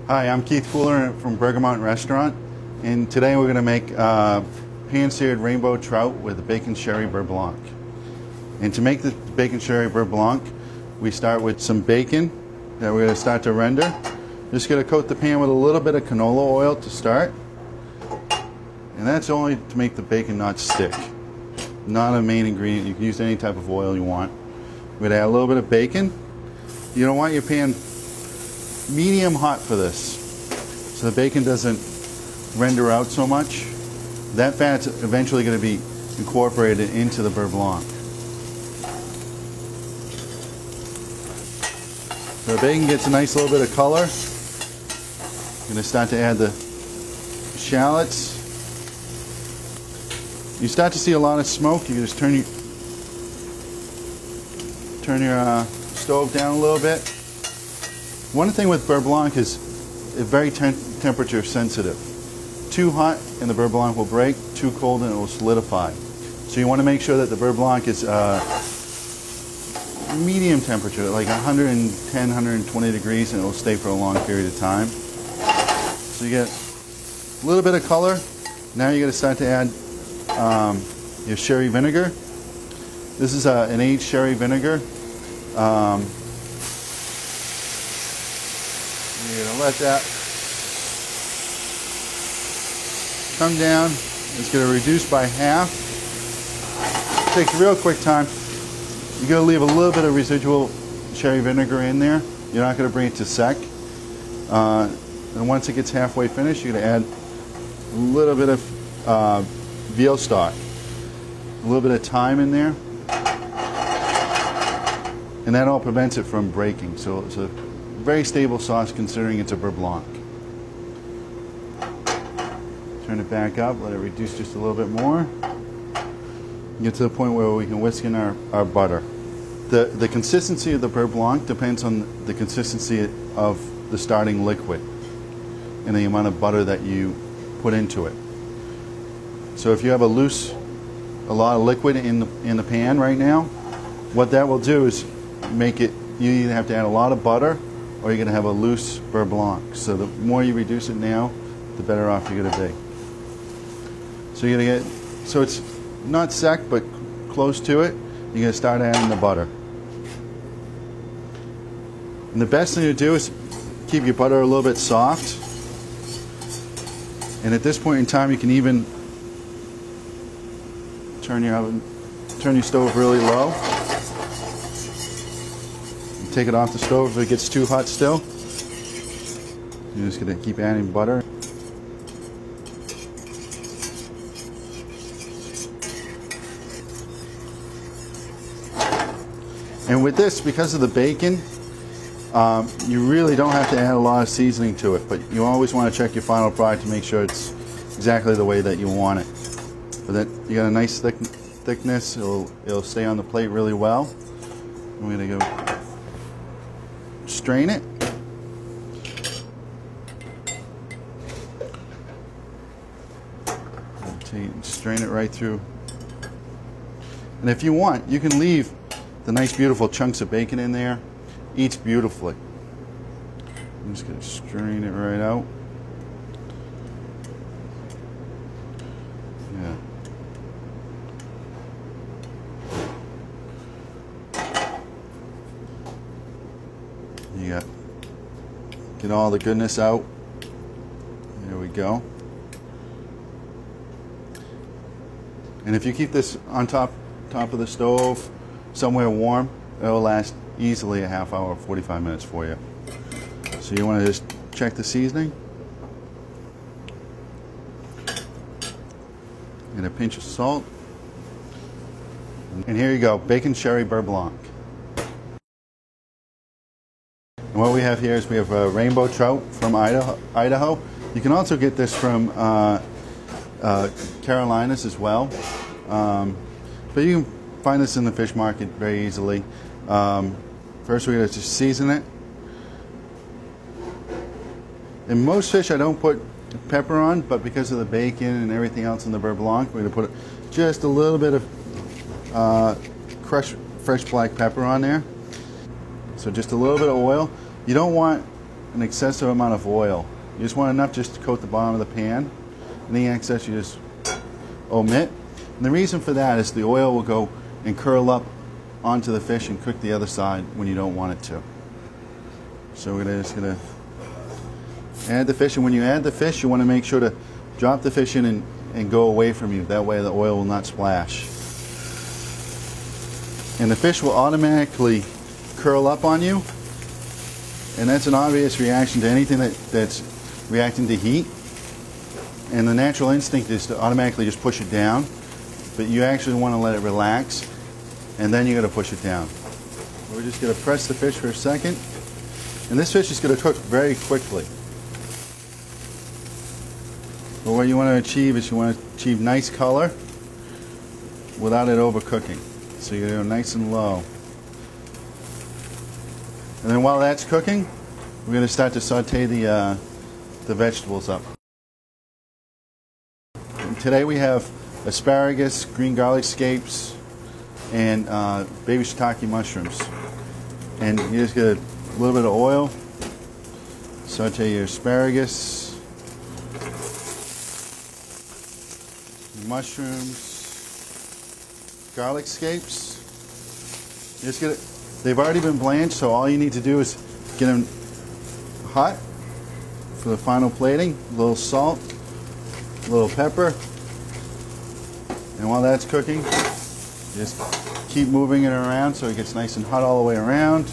Hi, I'm Keith Pooler from Bergamot Restaurant, and today we're going to make pan-seared rainbow trout with a bacon sherry beurre blanc. And to make the bacon sherry beurre blanc, we start with some bacon that we're going to start to render. Just going to coat the pan with a little bit of canola oil to start, and that's only to make the bacon not stick. Not a main ingredient. You can use any type of oil you want. We're going to add a little bit of bacon. You don't want your pan medium hot for this, so the bacon doesn't render out so much. That fat's eventually going to be incorporated into the beurre blanc. So the bacon gets a nice little bit of color. I'm going to start to add the shallots. You start to see a lot of smoke. You just turn your stove down a little bit. One thing with beurre blanc is it's very temperature sensitive. Too hot and the beurre blanc will break, too cold and it will solidify. So you want to make sure that the beurre blanc is medium temperature, like 110, 120 degrees, and it will stay for a long period of time. So you get a little bit of color. Now you're going to start to add your sherry vinegar. This is an aged sherry vinegar. You're going to let that come down. It's going to reduce by half. It takes a real quick time. You're going to leave a little bit of residual sherry vinegar in there. You're not going to bring it to sec. And once it gets halfway finished, you're going to add a little bit of veal stock, a little bit of thyme in there, and that all prevents it from breaking. So it's a very stable sauce considering it's a beurre blanc. Turn it back up, let it reduce just a little bit more. Get to the point where we can whisk in our butter. The consistency of the beurre blanc depends on the consistency of the starting liquid and the amount of butter that you put into it. So if you have a lot of liquid in the pan right now, what that will do is make it, you either have to add a lot of butter or you're going to have a loose beurre blanc. So the more you reduce it now, the better off you're going to be. So you're going to get, so it's not sec but close to it. You're going to start adding the butter. And the best thing to do is keep your butter a little bit soft. And at this point in time, you can even turn your stove really low. Take it off the stove if it gets too hot still. You're just going to keep adding butter. And with this, because of the bacon, you really don't have to add a lot of seasoning to it, but you always want to check your final product to make sure it's exactly the way that you want it. But then you got a nice thickness. It'll stay on the plate really well. I'm going to go strain it. Strain it right through. And if you want, you can leave the nice beautiful chunks of bacon in there. Eats beautifully. I'm just going to strain it right out. Yeah. You get all the goodness out. There we go. And if you keep this on top of the stove somewhere warm, it'll last easily a half hour, 45 minutes for you. So you want to just check the seasoning. And a pinch of salt. And here you go, bacon sherry beurre blanc. And what we have here is we have a rainbow trout from Idaho. You can also get this from Carolinas as well. But you can find this in the fish market very easily. First we're going to just season it. In most fish I don't put pepper on, but because of the bacon and everything else in the beurre blanc, we're going to put just a little bit of crushed fresh black pepper on there. So just a little bit of oil. You don't want an excessive amount of oil. You just want enough just to coat the bottom of the pan. Any excess you just omit. And the reason for that is the oil will go and curl up onto the fish and cook the other side when you don't want it to. So we're just going to add the fish, and when you add the fish you want to make sure to drop the fish in and go away from you. That way the oil will not splash. And the fish will automatically curl up on you, and that's an obvious reaction to anything that's reacting to heat. And the natural instinct is to automatically just push it down, but you actually want to let it relax, and then you're going to push it down. We're just going to press the fish for a second, and this fish is going to cook very quickly. But what you want to achieve is you want to achieve nice color without it overcooking. So you're going to go nice and low. And then while that's cooking, we're going to start to saute the vegetables up. And today we have asparagus, green garlic scapes, and baby shiitake mushrooms. And you just get a little bit of oil, saute your asparagus, mushrooms, garlic scapes. You just get it. They've already been blanched, so all you need to do is get them hot for the final plating. A little salt, a little pepper, and while that's cooking, just keep moving it around so it gets nice and hot all the way around.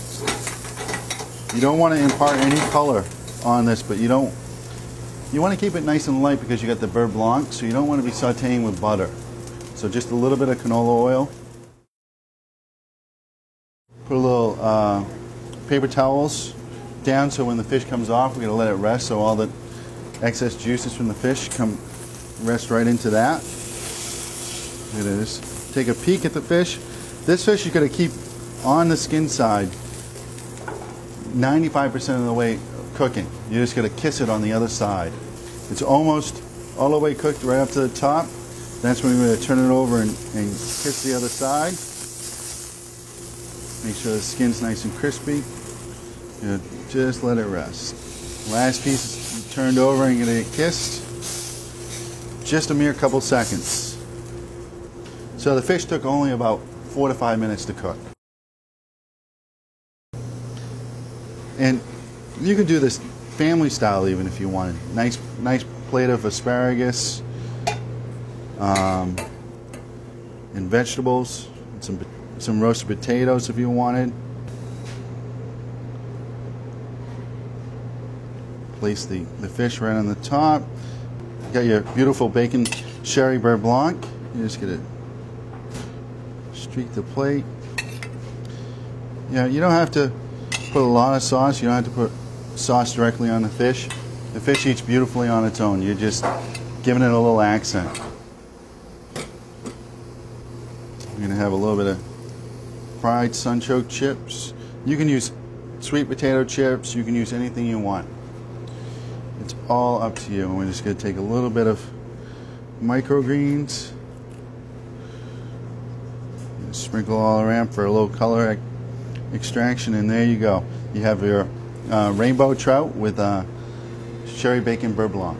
You don't want to impart any color on this, but you want to keep it nice and light because you got the beurre blanc, so you don't want to be sauteing with butter. So just a little bit of canola oil. Put a little paper towels down so when the fish comes off, we're going to let it rest so all the excess juices from the fish rest right into that. We're going to just take a peek at the fish. This fish you're going to keep on the skin side 95% of the way cooking. You're just going to kiss it on the other side. It's almost all the way cooked right up to the top. That's when we're going to turn it over and kiss the other side. Make sure the skin's nice and crispy. Just let it rest. Last piece is turned over and going to get kissed. Just a mere couple seconds. So the fish took only about 4 to 5 minutes to cook. And you can do this family style even if you wanted. Nice plate of asparagus and vegetables, and some roasted potatoes if you wanted. Place the fish right on the top. You got your beautiful bacon sherry beurre blanc. You just get it, streak the plate. You don't have to put a lot of sauce. You don't have to put sauce directly on the fish. The fish eats beautifully on its own. You're just giving it a little accent. We're going to have a little bit of fried sunchoke chips. You can use sweet potato chips. You can use anything you want. It's all up to you. And we're just going to take a little bit of microgreens. Sprinkle all around for a little color extraction, and there you go. You have your rainbow trout with sherry bacon beurre blanc.